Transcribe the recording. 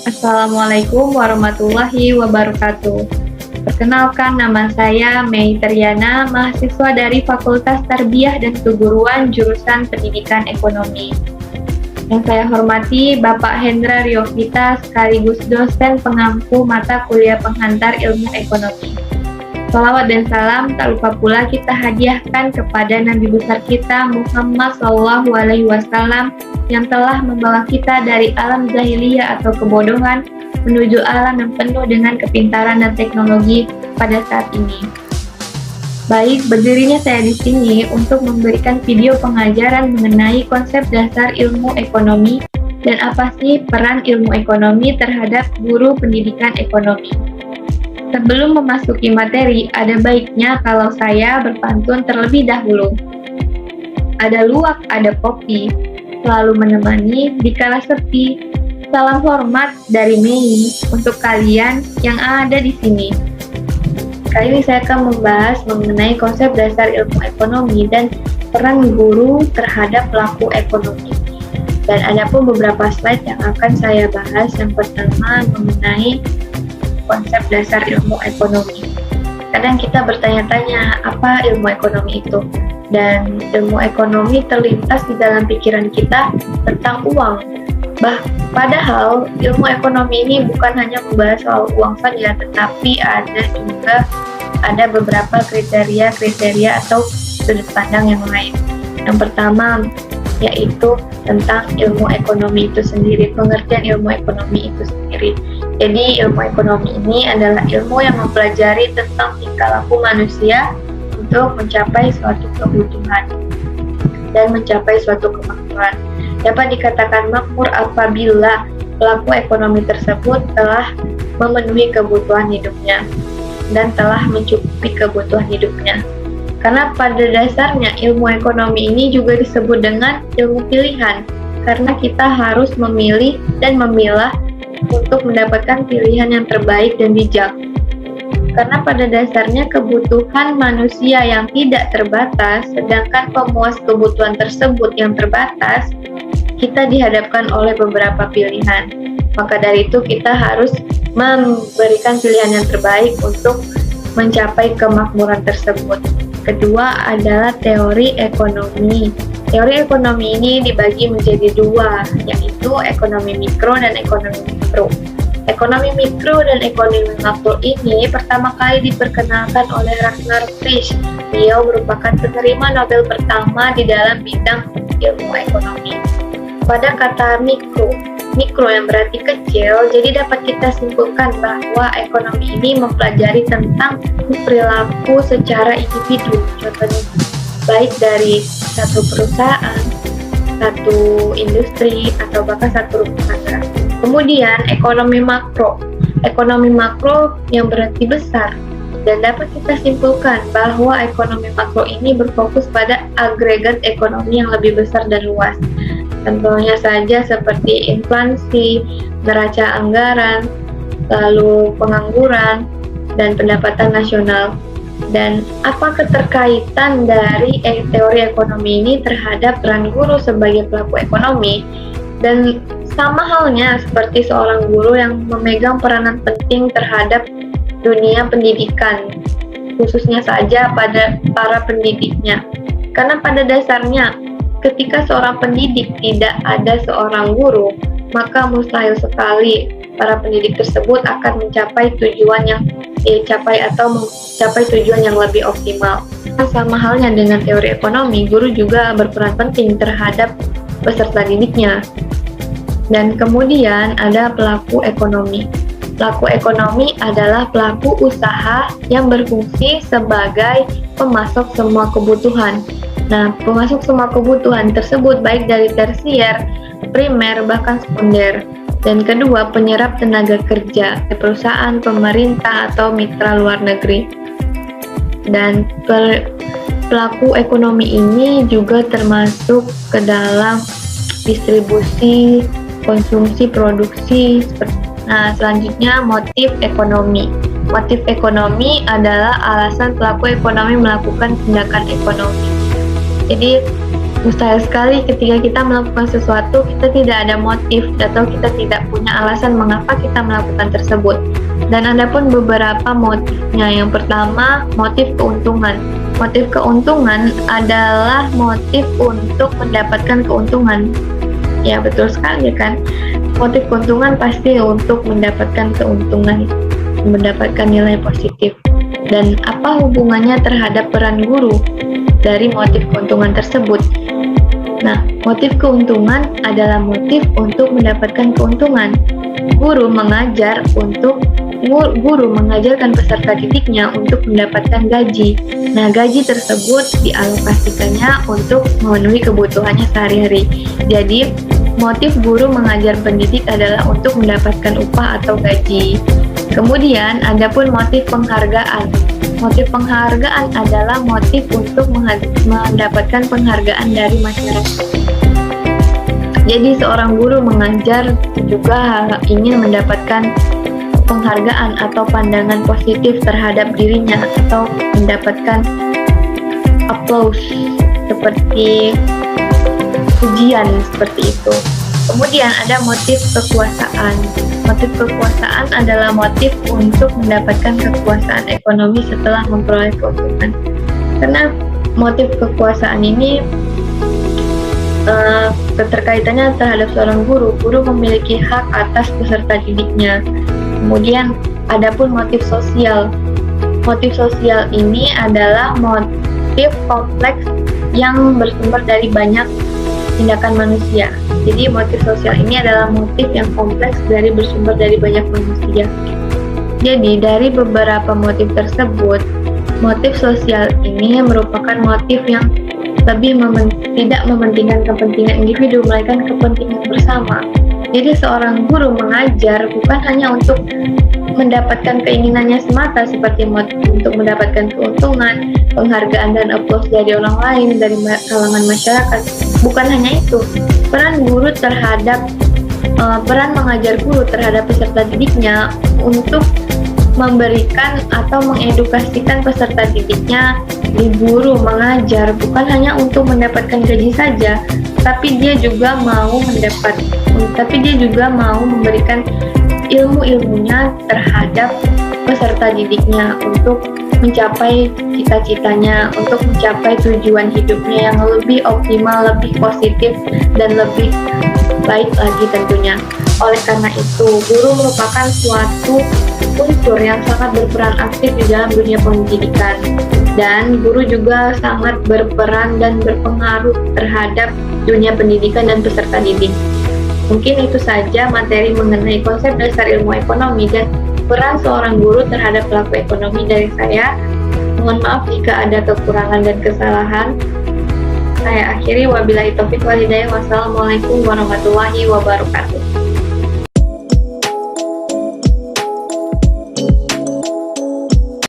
Assalamualaikum warahmatullahi wabarakatuh. Perkenalkan, nama saya Mei Triana, mahasiswa dari Fakultas Tarbiyah dan Keguruan jurusan Pendidikan Ekonomi. Yang saya hormati Bapak Hendra Riovita sekaligus dosen pengampu mata kuliah penghantar ilmu ekonomi. Salawat dan salam tak lupa pula kita hadiahkan kepada Nabi besar kita Muhammad SAW yang telah membawa kita dari alam jahiliyah atau kebodohan menuju alam yang penuh dengan kepintaran dan teknologi pada saat ini. Baik, berdirinya saya di sini untuk memberikan video pengajaran mengenai konsep dasar ilmu ekonomi dan apa sih peran ilmu ekonomi terhadap guru pendidikan ekonomi. Sebelum memasuki materi, ada baiknya kalau saya berpantun terlebih dahulu. Ada luwak, ada kopi, selalu menemani di kala sepi. Salam hormat dari Mei untuk kalian yang ada di sini. Kali ini saya akan membahas mengenai konsep dasar ilmu ekonomi dan peran guru terhadap pelaku ekonomi. Dan ada pun beberapa slide yang akan saya bahas. Yang pertama mengenai konsep dasar ilmu ekonomi. Kadang kita bertanya-tanya, apa ilmu ekonomi itu? Dan ilmu ekonomi terlintas di dalam pikiran kita tentang uang. Padahal ilmu ekonomi ini bukan hanya membahas soal uang saja, tetapi ada beberapa kriteria atau sudut pandang yang lain. Yang pertama yaitu tentang ilmu ekonomi itu sendiri, pengertian ilmu ekonomi itu sendiri. Jadi ilmu ekonomi ini adalah ilmu yang mempelajari tentang tingkah laku manusia untuk mencapai suatu kebutuhan dan mencapai suatu kemakmuran. Dapat dikatakan makmur apabila pelaku ekonomi tersebut telah memenuhi kebutuhan hidupnya dan telah mencukupi kebutuhan hidupnya. Karena pada dasarnya ilmu ekonomi ini juga disebut dengan ilmu pilihan, karena kita harus memilih dan memilah untuk mendapatkan pilihan yang terbaik dan bijak. Karena pada dasarnya kebutuhan manusia yang tidak terbatas, sedangkan pemuas kebutuhan tersebut yang terbatas, kita dihadapkan oleh beberapa pilihan. Maka dari itu kita harus memberikan pilihan yang terbaik untuk mencapai kemakmuran tersebut. Kedua adalah teori ekonomi. Teori ekonomi ini dibagi menjadi dua, yaitu ekonomi mikro dan ekonomi makro. Ekonomi mikro dan ekonomi makro ini pertama kali diperkenalkan oleh Ragnar Frisch. Beliau merupakan penerima Nobel pertama di dalam bidang ilmu ekonomi. Pada kata mikro yang berarti kecil, jadi dapat kita simpulkan bahwa ekonomi ini mempelajari tentang perilaku secara individu, contohnya baik dari satu perusahaan, satu industri, atau bahkan satu rumah tangga. Kemudian ekonomi makro yang berarti besar, dan dapat kita simpulkan bahwa ekonomi makro ini berfokus pada agregat ekonomi yang lebih besar dan luas. Contohnya saja seperti inflasi, neraca anggaran, lalu pengangguran, dan pendapatan nasional. Dan apa keterkaitan dari teori ekonomi ini terhadap peran guru sebagai pelaku ekonomi? Dan sama halnya seperti seorang guru yang memegang peranan penting terhadap dunia pendidikan, khususnya saja pada para pendidiknya. Karena pada dasarnya, ketika seorang pendidik tidak ada seorang guru, maka mustahil sekali para pendidik tersebut akan mencapai tujuan yang mencapai tujuan yang lebih optimal. Sama halnya dengan teori ekonomi, guru juga berperan penting terhadap peserta didiknya. Dan kemudian ada pelaku ekonomi. Pelaku ekonomi adalah pelaku usaha yang berfungsi sebagai pemasok semua kebutuhan. Nah, pemasok semua kebutuhan tersebut baik dari tersier, primer, bahkan sekunder. Dan kedua, penyerap tenaga kerja, perusahaan, pemerintah, atau mitra luar negeri. Dan pelaku ekonomi ini juga termasuk ke dalam distribusi, konsumsi, produksi. Nah, selanjutnya motif ekonomi. Motif ekonomi adalah alasan pelaku ekonomi melakukan tindakan ekonomi. Jadi mustahil sekali ketika kita melakukan sesuatu kita tidak ada motif atau kita tidak punya alasan mengapa kita melakukan tersebut. Dan ada pun beberapa motifnya. Yang pertama, motif keuntungan. Motif keuntungan adalah motif untuk mendapatkan keuntungan. Ya, betul sekali kan? Motif keuntungan pasti untuk mendapatkan keuntungan, mendapatkan nilai positif. Dan apa hubungannya terhadap peran guru dari motif keuntungan tersebut? Nah, motif keuntungan adalah motif untuk mendapatkan keuntungan. Guru mengajarkan peserta didiknya untuk mendapatkan gaji. Nah, gaji tersebut dialokasikannya untuk memenuhi kebutuhannya sehari-hari. Jadi, motif guru mengajar pendidik adalah untuk mendapatkan upah atau gaji. Kemudian, ada pun motif penghargaan. Motif penghargaan adalah motif untuk mendapatkan penghargaan dari masyarakat. Jadi, seorang guru mengajar juga ingin mendapatkan penghargaan atau pandangan positif terhadap dirinya atau mendapatkan applause seperti pujian seperti itu. Kemudian ada motif kekuasaan. Motif kekuasaan adalah motif untuk mendapatkan kekuasaan ekonomi setelah memperoleh keuntungan. Karena motif kekuasaan ini keterkaitannya terhadap seorang guru. Guru memiliki hak atas peserta didiknya. Kemudian ada pun motif sosial. Motif sosial ini adalah motif kompleks yang bersumber dari banyak tindakan manusia. Jadi motif sosial ini adalah motif yang kompleks bersumber dari banyak manusia. Jadi dari beberapa motif tersebut, motif sosial ini merupakan motif yang lebih tidak mementingkan kepentingan individu, melainkan kepentingan bersama. Jadi seorang guru mengajar bukan hanya untuk mendapatkan keinginannya semata seperti untuk mendapatkan keuntungan, penghargaan dan aplaus dari orang lain, dari kalangan masyarakat. Bukan hanya itu, peran mengajar guru terhadap peserta didiknya untuk memberikan atau mengedukasikan peserta didiknya di guru mengajar bukan hanya untuk mendapatkan gaji saja, tapi dia juga mau memberikan ilmu-ilmunya terhadap peserta didiknya untuk mencapai cita-citanya, untuk mencapai tujuan hidupnya yang lebih optimal, lebih positif, dan lebih baik lagi tentunya. Oleh karena itu, guru merupakan suatu unsur yang sangat berperan aktif di dalam dunia pendidikan, dan guru juga sangat berperan dan berpengaruh terhadap dunia pendidikan dan peserta didik. Mungkin itu saja materi mengenai konsep dasar ilmu ekonomi dan peran seorang guru terhadap pelaku ekonomi dari saya. Mohon maaf jika ada kekurangan dan kesalahan. Saya akhiri, wabillahi taufiq wal hidayah. Wassalamualaikum warahmatullahi wabarakatuh.